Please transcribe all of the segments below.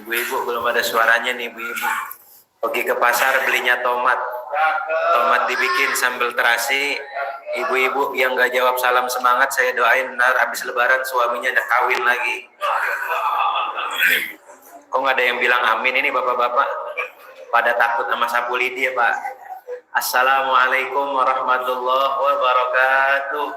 Ibu-ibu belum ada suaranya nih ibu-ibu. Pergi ke pasar belinya tomat. Tomat dibikin sambal terasi. Ibu-ibu yang gak jawab salam semangat, saya doain ntar habis lebaran suaminya udah kawin lagi. Kok gak ada yang bilang amin ini bapak-bapak? Pada takut sama sapu lidi ya Pak. Assalamualaikum warahmatullahi wabarakatuh.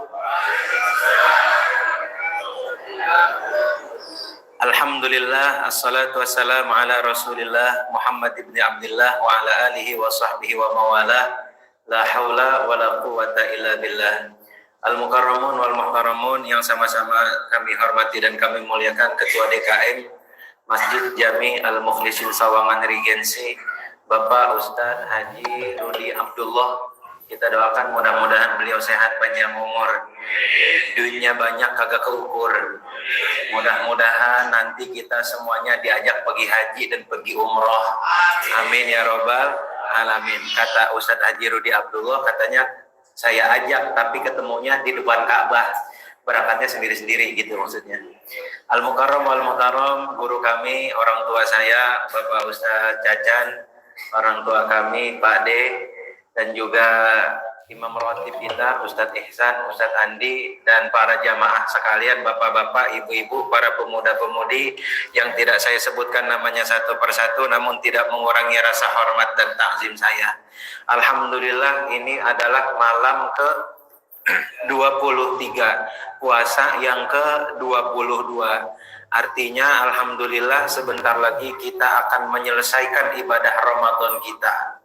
Alhamdulillah, assalatu wassalamu ala rasulillah Muhammad ibn Abdillah wa ala alihi wa sahbihi wa mawala. La hawla wa la quwata illa billah. Al-mukarramun wal muhtaramun yang sama-sama kami hormati dan kami muliakan Ketua DKM Masjid Jami Al-Mukhlisin Sawangan Regency, Bapak Ustadz Haji Rudi Abdullah. Kita doakan mudah-mudahan beliau sehat, panjang umur, duitnya banyak kagak keukur. Mudah-mudahan nanti kita semuanya diajak pergi haji dan pergi umroh. Amin ya robbal alamin. Kata Ustadz Haji Rudi Abdullah, katanya saya ajak tapi ketemunya di depan Ka'bah. Berangkatnya sendiri-sendiri gitu maksudnya. Al-Mukarram wal-Mukarram, guru kami, orang tua saya Bapak Ustadz Cacan, orang tua kami Pak D, dan juga Imam Rotib kita Ustadz Ihsan, Ustadz Andi, dan para jamaah sekalian, bapak-bapak, ibu-ibu, para pemuda-pemudi yang tidak saya sebutkan namanya satu persatu, namun tidak mengurangi rasa hormat dan takzim saya. Alhamdulillah, ini adalah malam ke 23 puasa yang ke 22. Artinya alhamdulillah sebentar lagi kita akan menyelesaikan ibadah Ramadan kita.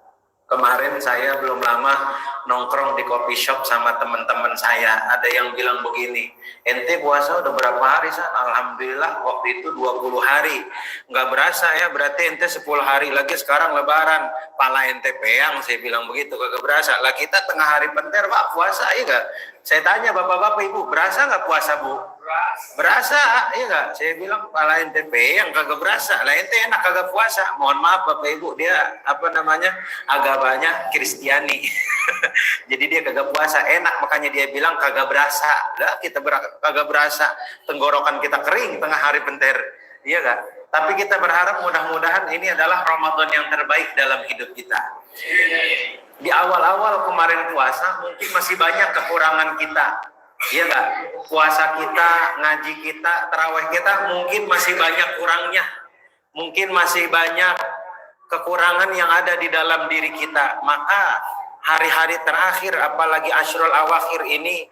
Kemarin saya belum lama nongkrong di coffee shop sama teman-teman saya. Ada yang bilang begini, ente puasa udah berapa hari? Alhamdulillah waktu itu 20 hari. Nggak berasa ya, berarti ente 10 hari lagi sekarang lebaran. Pala ente peyang, saya bilang begitu, kagak berasa. Lah kita tengah hari penter Pak, puasa ya nggak? Saya tanya bapak-bapak ibu, berasa nggak puasa Bu? Berasa, iya nggak? Saya bilang pala ente yang kagak berasa. Lah ente enak kagak puasa. Mohon maaf bapak ibu, dia agamanya Kristiani. Jadi dia kagak puasa, enak, makanya dia bilang kagak berasa. Lah kita kagak berasa, tenggorokan kita kering tengah hari penter, iya nggak? Tapi kita berharap mudah-mudahan ini adalah Ramadan yang terbaik dalam hidup kita. Di awal-awal kemarin puasa mungkin masih banyak kekurangan kita. Iya nggak? Puasa kita, ngaji kita, tarawih kita mungkin masih banyak kurangnya. Mungkin masih banyak kekurangan yang ada di dalam diri kita. Maka hari-hari terakhir, apalagi Asyrul Awakhir ini,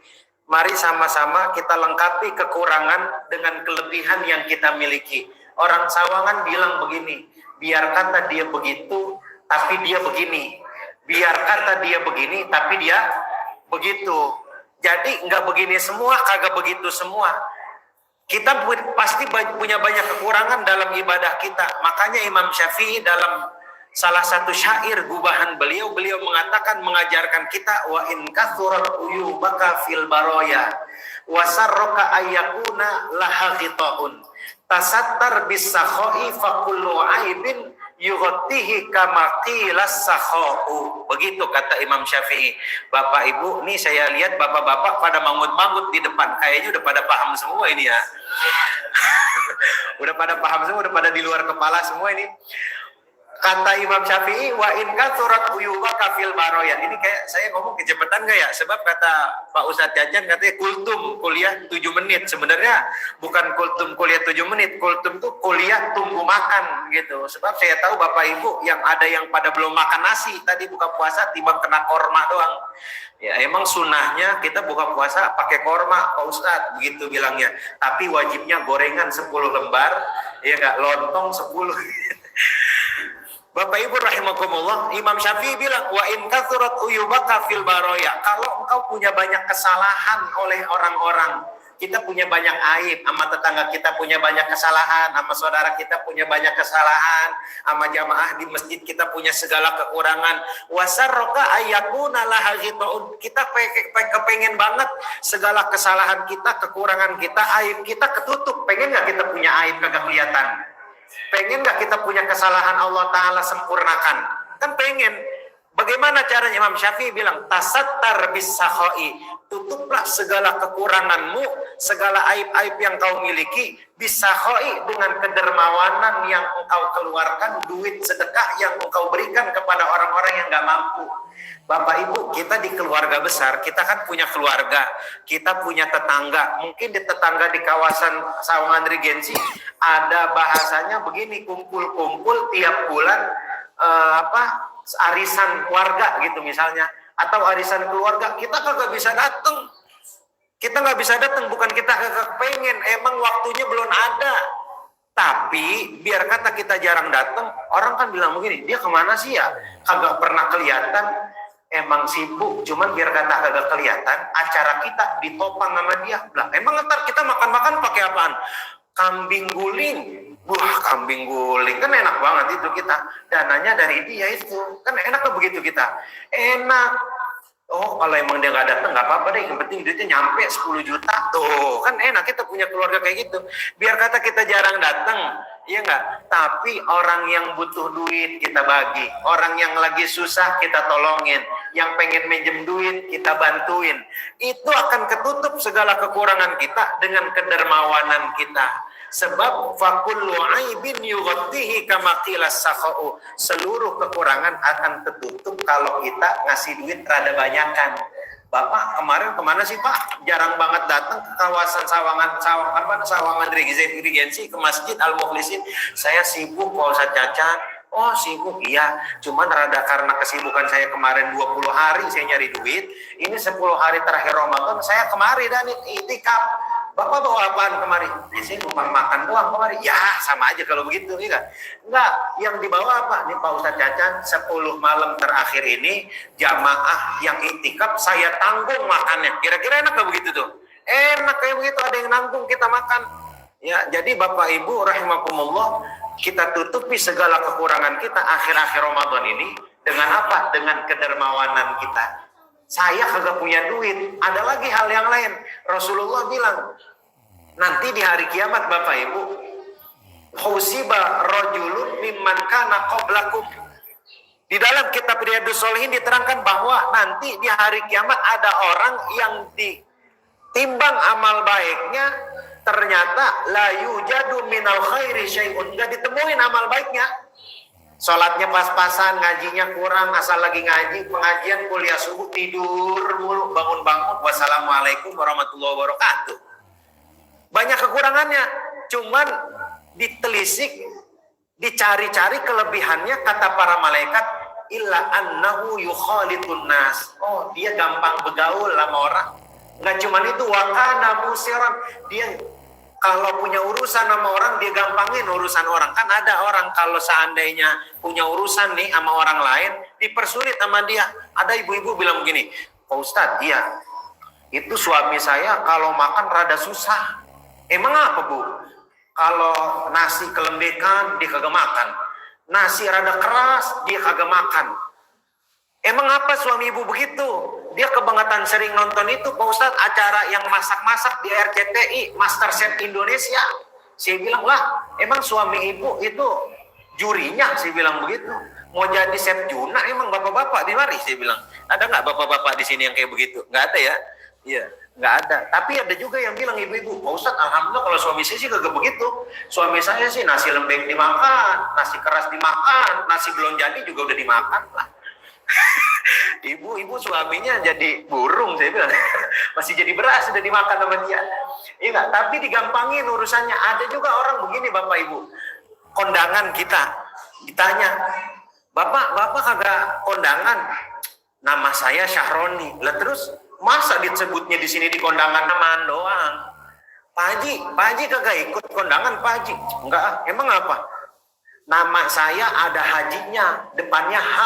mari sama-sama kita lengkapi kekurangan dengan kelebihan yang kita miliki. Orang Sawangan bilang begini, biar kata dia begitu, tapi dia begini. Biar kata dia begini, tapi dia begitu. Jadi nggak begini semua, kagak begitu semua. Kita pasti punya banyak kekurangan dalam ibadah kita. Makanya Imam Syafi'i dalam salah satu syair gubahan beliau mengatakan, mengajarkan kita, wa in kathurat uyubaka fil baroya wa sarroka ayyakuna laha ghitaun tasattar bis-sakhoi fa kullu aibin yughtihi kama qilas sakhau. Begitu kata Imam Syafi'i. Bapak Ibu, nih saya lihat bapak-bapak pada mangut-mangut di depan, kayaknya udah pada paham semua ini ya. Udah pada paham semua, udah pada di luar kepala semua ini. Kata Imam Syafi'i, wa in kathurat uyubaka fil baroya. Ini kayak saya ngomong kecepatan gak ya? Sebab kata Pak Ustadz Jajan katanya kultum kuliah 7 menit. Sebenarnya bukan kultum kuliah 7 menit. Kultum tuh kuliah tunggu makan gitu. Sebab saya tahu Bapak Ibu yang ada yang pada belum makan nasi tadi buka puasa timbang kena korma doang. Ya emang sunnahnya kita buka puasa pakai korma Pak Ustadz, begitu bilangnya. Tapi wajibnya gorengan 10 lembar, ya nggak, lontong 10. Bapak Ibu rahimakumullah, Imam Syafi'i bilang, wa in kathurat uyubaka fil baroya. Kalau engkau punya banyak kesalahan oleh orang-orang, kita punya banyak aib, sama tetangga kita punya banyak kesalahan, sama saudara kita punya banyak kesalahan, sama jamaah di masjid kita punya segala kekurangan. Wasarroka ayyakuna laha ghitaun. Kita kepengen banget segala kesalahan kita, kekurangan kita, aib kita ketutup. Pengen nggak kita punya aib kagak kelihatan? Pengen gak kita punya kesalahan Allah Ta'ala sempurnakan? Kan pengen. Bagaimana caranya? Imam Syafi'i bilang, tasattar bis-sakhai, tutuplah segala kekuranganmu, segala aib-aib yang kau miliki, bis-sakhai, dengan kedermawanan yang engkau keluarkan, duit sedekah yang engkau berikan kepada orang-orang yang gak mampu. Bapak Ibu, kita di keluarga besar, kita kan punya keluarga, kita punya tetangga. Mungkin di tetangga di kawasan Sawangan Regensi ada bahasanya begini, kumpul-kumpul tiap bulan arisan warga gitu misalnya, atau arisan keluarga, kita kagak bisa datang. Kita nggak bisa datang, bukan kita kagak pengen, emang waktunya belum ada. Tapi biar kata kita jarang datang, orang kan bilang begini, dia kemana sih ya? Kagak pernah kelihatan. Emang sibuk, cuman biar kata kagak kelihatan, acara kita ditopang sama dia. Lah, emang ntar kita makan-makan pakai apaan? Kambing guling. Wah, kambing guling kan enak banget itu kita. Dananya dari dia itu. Kan enak kan begitu kita. Enak. Oh, kalau emang dia nggak datang nggak apa-apa deh. Yang penting duitnya nyampe 10 juta. Tuh, kan enak kita punya keluarga kayak gitu. Biar kata kita jarang datang, iya nggak? Tapi orang yang butuh duit kita bagi. Orang yang lagi susah kita tolongin. Yang pengen minjem duit kita bantuin. Itu akan ketutup segala kekurangan kita dengan kedermawanan kita. Sebab fakullu aibin yughtihi kama qila sakhau. Seluruh kekurangan akan tertutup kalau kita ngasih duit rada banyakan. Bapak kemarin kemana sih Pak? Jarang banget datang ke kawasan Sawangan Regensi, ke Masjid Al-Mukhlisin. Saya sibuk Pak Ustadz Cacat. Oh sibuk, iya. Cuman rada karena kesibukan saya kemarin 20 hari saya nyari duit. Ini 10 hari terakhir Ramadan saya kemari dan itikaf. Bapak bawa apaan kemari? Ya saya numpang makan doang kemari. Ya sama aja kalau begitu, iya kan? Enggak, yang dibawa apa? Ini Pak Ustadz Cacan, 10 malam terakhir ini jamaah yang itikaf saya tanggung makannya. Kira-kira enak gak begitu tuh? Enak kayak begitu, ada yang nanggung kita makan. Ya, jadi Bapak Ibu rahimakumullah, kita tutupi segala kekurangan kita akhir-akhir Ramadan ini dengan apa? Dengan kedermawanan kita. Saya kagak punya duit. Ada lagi hal yang lain. Rasulullah bilang, nanti di hari kiamat Bapak Ibu, husiba rajulun mimman kana qablakum. Di dalam kitab Riyadhus Shalihin diterangkan bahwa nanti di hari kiamat ada orang yang ditimbang amal baiknya, ternyata la yujadu minal khairi syai'un. Enggak ditemuin amal baiknya. Sholatnya pas-pasan, ngajinya kurang, asal lagi ngaji, pengajian, kuliah subuh, tidur mulu, bangun-bangun, wassalamualaikum warahmatullahi wabarakatuh. Banyak kekurangannya, cuman ditelisik, dicari-cari kelebihannya, kata para malaikat, illa annahu yukhalitun nas. Oh, dia gampang bergaul sama orang. Nggak cuman itu, wakana musiran, dia kalau punya urusan sama orang, dia gampangin urusan orang. Kan ada orang kalau seandainya punya urusan nih sama orang lain, dipersulit sama dia. Ada ibu-ibu bilang begini, Pak Ustadz, iya, itu suami saya kalau makan rada susah. Emang apa Bu? Kalau nasi kelembekan, dia kagak makan. Nasi rada keras, dia kagak makan. Emang apa suami ibu begitu? Dia kebangetan sering nonton itu Pak Ustadz, acara yang masak-masak di RCTI, Masterchef Indonesia. Saya bilang, lah emang suami ibu itu jurinya? Saya bilang begitu. Mau jadi chef Juna emang bapak-bapak di mari? Saya bilang, ada nggak bapak-bapak di sini yang kayak begitu? Nggak ada ya? Iya, nggak ada. Tapi ada juga yang bilang ibu-ibu, Pak Ustadz, alhamdulillah kalau suami saya sih kagak begitu. Suami saya sih nasi lembek dimakan, nasi keras dimakan, nasi belum jadi juga udah dimakan lah. Ibu suaminya jadi burung, saya bilang. Masih jadi beras sudah dimakan sama dia. Iya, tapi digampangin urusannya. Ada juga orang begini Bapak Ibu, kondangan kita ditanya, Bapak kagak kondangan? Nama saya Syahroni. Lah terus masa disebutnya di sini di kondangan namaan doang? Pak Haji kagak ikut kondangan Pak Haji? Enggak, emang apa? Nama saya ada hajinya, depannya H.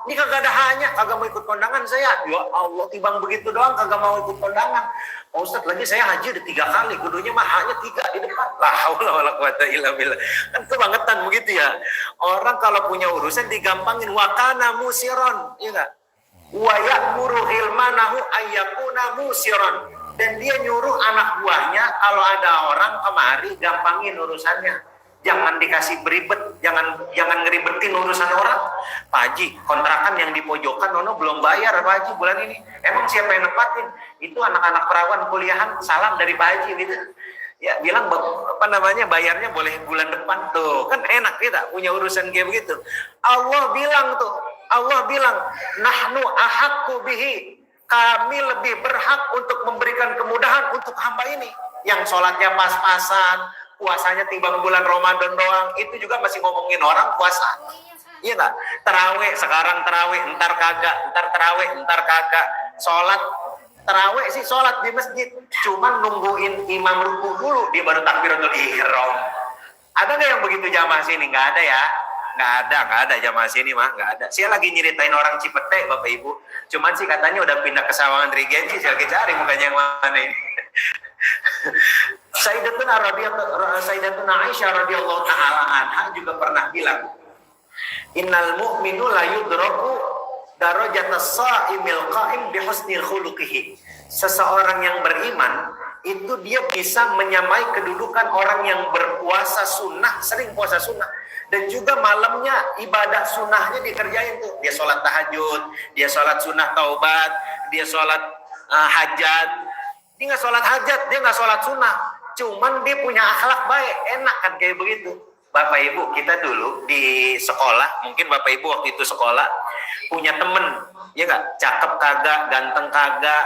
Ini kagak ada H-nya, kagak mau ikut kondangan saya. Ya Allah, timbang begitu doang kagak mau ikut kondangan. Pak Ustadz, lagi saya haji udah 3 kali, kudunya mah H-nya 3 di depan. La haula wala quwata illa billah. Kan kebangetan begitu ya. Orang kalau punya urusan digampangin, wa kana musiron, iya enggak? Wa ya'muru hilmanahu ayyakuna musiron. Dan dia nyuruh anak buahnya kalau ada orang kemari gampangin urusannya. Jangan dikasih beribet, jangan ngeribetin urusan orang. Pak Haji, kontrakan yang di pojokan Nono belum bayar Pak Haji bulan ini. Emang siapa yang nepatin? Itu anak-anak perawan kuliahan, salam dari Pak Haji gitu. Ya bilang bayarnya boleh bulan depan tuh. Kan enak kita punya urusan kayak begitu. Allah bilang nahnu ahaqqu bihi. Kami lebih berhak untuk memberikan kemudahan untuk hamba ini. Yang sholatnya pas-pasan, puasanya timbang bulan Ramadan doang, itu juga masih ngomongin orang puasa. Iya nggak? Terawih sekarang terawih, ntar kagak. Sholat terawih sih sholat di masjid, cuman nungguin imam ruku dulu, dia baru takbiratul ihram. Ada nggak yang begitu jamaah sini? Nggak ada ya? Nggak ada jamaah sini mah, nggak ada. Saya lagi nyeritain orang Cipete, Bapak Ibu. Cuman sih katanya udah pindah ke Sawangan Regensi, saya lagi cari mukanya yang mana ini. Sayyidatuna Aisyah radhiyallahu taala anha juga pernah bilang, innal mu'minu la yudraku darajatas sha'imil qa'im bihusnil khuluqihi. Seseorang yang beriman itu dia bisa menyamai kedudukan orang yang berpuasa sunnah, sering puasa sunnah, dan juga malamnya ibadah sunnahnya dikerjain tuh. Dia sholat tahajud, dia sholat sunnah taubat, dia sholat hajat. Dia nggak sholat hajat, dia nggak sholat sunnah, cuman dia punya akhlak baik, enak kan kayak begitu. Bapak Ibu, kita dulu di sekolah, mungkin Bapak Ibu waktu itu sekolah punya temen, ya nggak, cakep kagak, ganteng kagak,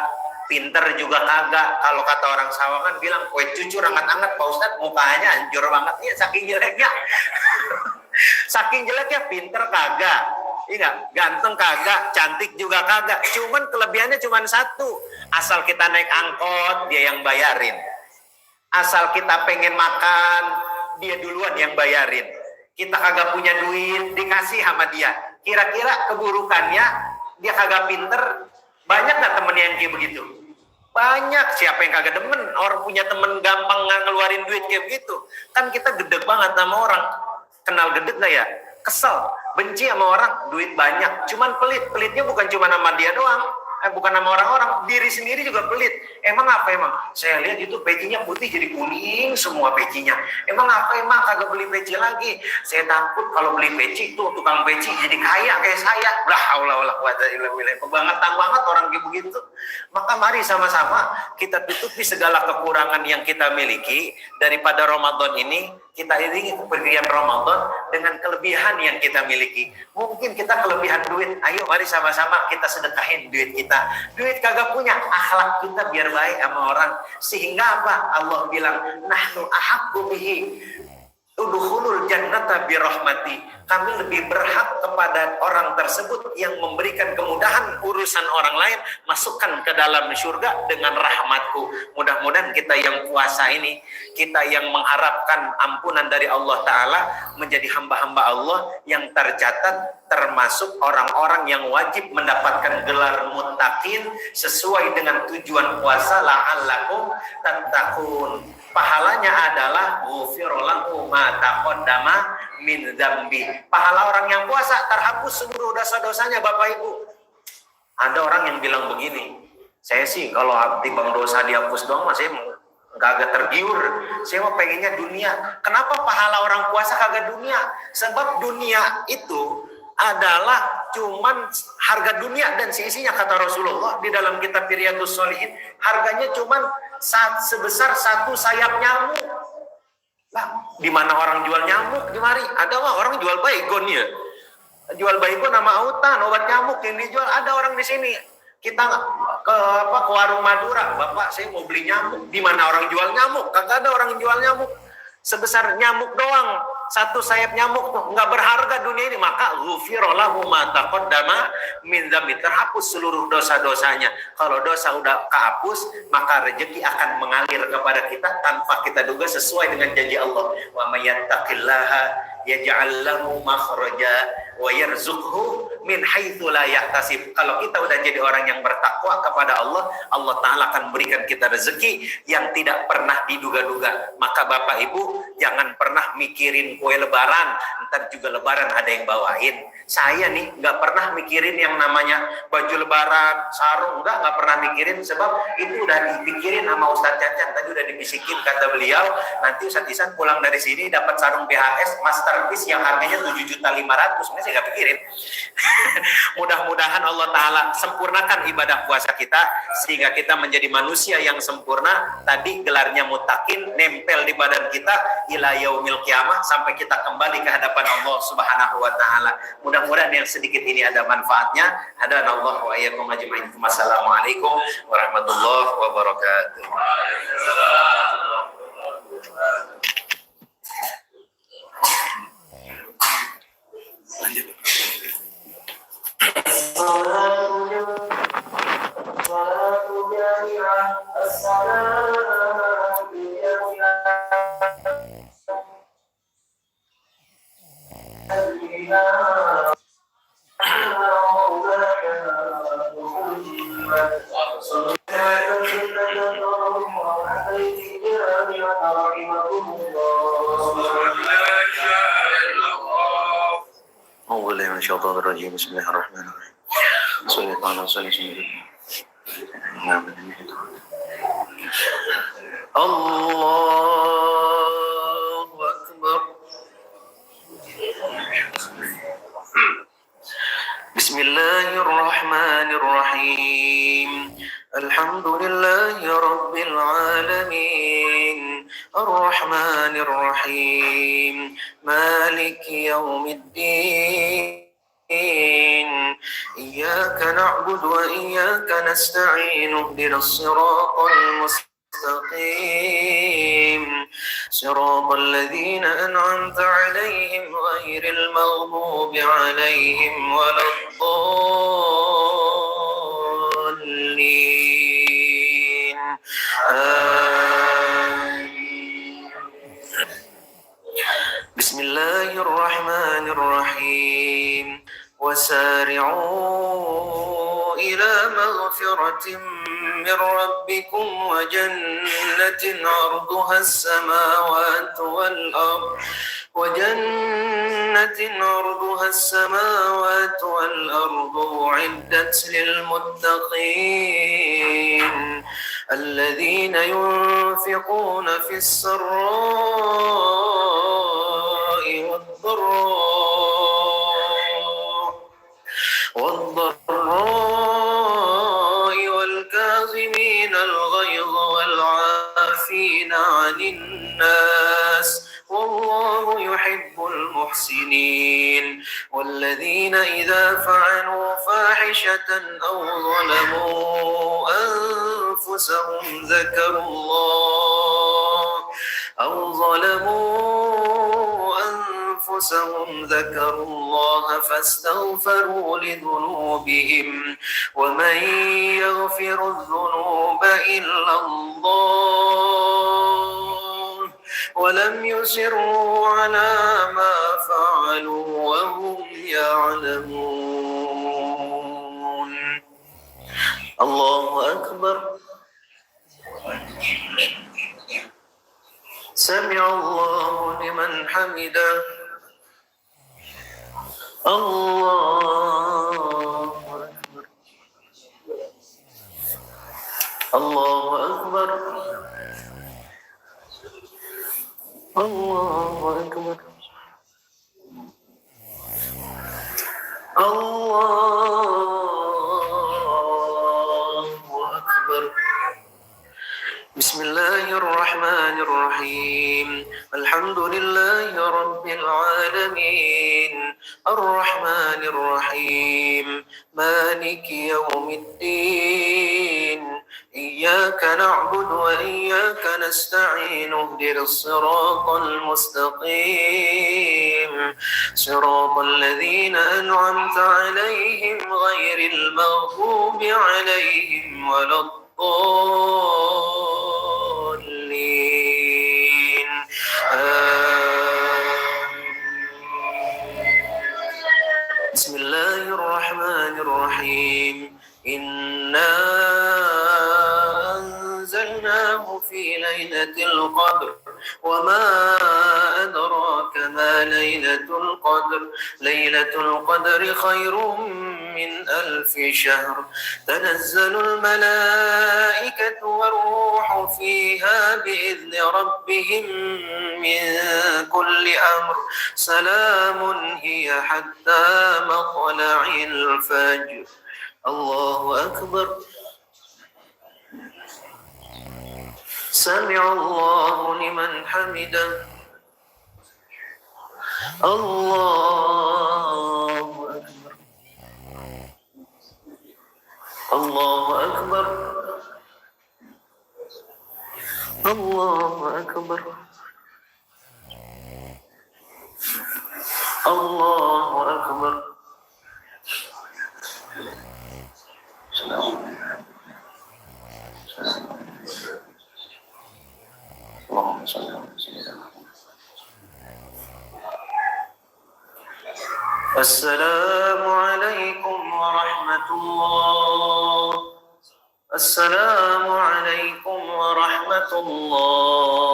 pinter juga kagak. Kalau kata orang Sawangan bilang, kue cucu anget-anget Pak Ustadz, mukanya hancur banget, ya saking jeleknya. Saking jeleknya, pinter kagak, iya ganteng kagak, cantik juga kagak. Cuman kelebihannya cuman satu, asal kita naik angkot dia yang bayarin. Asal kita pengen makan dia duluan yang bayarin. Kita kagak punya duit dikasih sama dia. Kira-kira keburukannya dia kagak pinter. Banyak nggak temen yang kayak begitu? Banyak. Siapa yang kagak demen orang punya temen gampang ngeluarin duit kayak begitu? Kan kita gedeg banget sama orang. Kenal gedeg gak ya? Kesel, benci sama orang, duit banyak, cuman pelitnya bukan cuma nama dia doang, bukan nama orang-orang, diri sendiri juga pelit. Emang apa emang? Saya lihat itu pecinya putih jadi kuning semua pecinya. Emang apa emang kagak beli peci lagi? Saya takut kalau beli peci itu tukang peci jadi kaya kayak saya. Lah Allah quwata illa billah. Kebangetan banget orang kayak begitu. Maka mari sama-sama kita tutupi segala kekurangan yang kita miliki daripada Ramadan ini. Kita iringi kepergian Ramadan dengan kelebihan yang kita miliki. Mungkin kita kelebihan duit. Ayo mari sama-sama kita sedekahin duit kita. Duit kagak punya, akhlak kita biar baik sama orang. Sehingga apa? Allah bilang, nahnu ahaqqu bihi udkhulul jannata birahmati. Kami lebih berhak kepada orang tersebut yang memberikan kemudahan urusan orang lain, masukkan ke dalam surga dengan rahmatku. Mudah-mudahan kita yang puasa ini, kita yang mengharapkan ampunan dari Allah Ta'ala, menjadi hamba-hamba Allah yang tercatat termasuk orang-orang yang wajib mendapatkan gelar muttaqin sesuai dengan tujuan puasa, la'allakum tattaqun. Pahalanya adalah ghufirallahu ma taqaddama min dzambi. Pahala orang yang puasa terhapus seluruh dosa-dosanya, Bapak Ibu. Ada orang yang bilang begini, saya sih kalau timbang dosa dihapus doang masih kagak tergiur. Saya mau pengennya dunia. Kenapa pahala orang puasa kagak dunia? Sebab dunia itu adalah cuman harga dunia dan seisinya, kata Rasulullah di dalam kitab Riyadhus Shalihin. Harganya cuman sebesar satu sayap nyamuk. Lah, di mana orang jual nyamuk? Di mari ada mah orang jual baygon ya. Jual baygon nama autan, obat nyamuk yang dijual. Ada orang di sini. Kita ke warung Madura, Bapak saya mau beli nyamuk. Di mana orang jual nyamuk? Kagak ada orang jual nyamuk. Sebesar nyamuk doang, satu sayap nyamuk tuh nggak berharga dunia ini. Maka ghufirallahu ma taqaddama min dzambi, terhapus seluruh dosa-dosanya. Kalau dosa udah kehapus, maka rezeki akan mengalir kepada kita tanpa kita duga, sesuai dengan janji Allah. Wa may yattaqillaha yaj'al lahu makhraja wa yarzuqhu min haitsu la yahtasib. Kalau kita udah jadi orang yang bertakwa kepada Allah, Allah Ta'ala akan berikan kita rezeki yang tidak pernah diduga-duga. Maka Bapak Ibu jangan pernah mikirin kue lebaran, ntar juga lebaran ada yang bawain. Saya nih nggak pernah mikirin yang namanya baju lebaran, sarung, nggak pernah mikirin, sebab itu udah dipikirin sama Ustadz Cacat. Tadi udah dibisikin kata beliau, nanti Ustadz Isan pulang dari sini dapat sarung BHS masterpiece yang harganya 7.500.000. Sebenarnya saya nggak pikirin. Mudah-mudahan Allah Ta'ala sempurnakan ibadah puasa kita sehingga kita menjadi manusia yang sempurna. Tadi gelarnya mutakin nempel di badan kita ila yaumil qiyamah sampai kita kembali ke hadapan Allah Subhanahu wa Ta'ala. Mudah-mudahan yang sedikit ini ada manfaatnya. Hadanallahu wa iyyakum ajma'in. Wassalamualaikum warahmatullahi wabarakatuh. Bismillahirrahmanirrahim. Allahu Akbar. Bismillahirrahmanirrahim. Alhamdulillahi Rabbil Alamin. Ar-Rahmanir-Rahim. Maliki yaumiddin. إياك نعبد وإياك نستعين اهدنا الصراط المستقيم صراط الذين أنعمت عليهم غير المغضوب عليهم ولا الضالين آمين. بسم الله الرحمن الرحيم. وسارعوا إلى مغفرة من ربكم وجنة عرضها السماوات والأرض أعدت للمتقين الذين ينفقون في السراء والضراء والكاظمين الغيظ والعافين عن الناس والله يحب المحسنين والذين إذا فعلوا فاحشة أو ظلموا أنفسهم ذكروا الله فاستغفروا لذنوبهم ومن يغفر الذنوب إلا الله ولم يصروا على ما فعلوا وهم يعلمون. الله أكبر. سمع الله لمن حمده. الله أكبر. الله أكبر. الله أكبر. الله أكبر. بسم الله الرحمن الرحيم. الحمد لله رب العالمين الرحمن الرحيم مالك يوم الدين إياك نعبد وإياك نستعين اهدنا الصراط المستقيم صراط الذين أنعمت عليهم غير المغضوب عليهم ولا الضالين آمين. بسم الله الرحمن ليلة القدر وما أدراك ما ليلة القدر ليلة القدر خير من 1000 شهر تنزل الملائكة والروح فيها بإذن ربهم من كل أمر سلام هي حتى مطلع الفجر. الله أكبر. سمع الله لمن حمده. الله أكبر. الله أكبر. الله أكبر. الله أكبر. اللهم صل على سيدنا. السلام عليكم ورحمة الله. السلام عليكم ورحمة الله.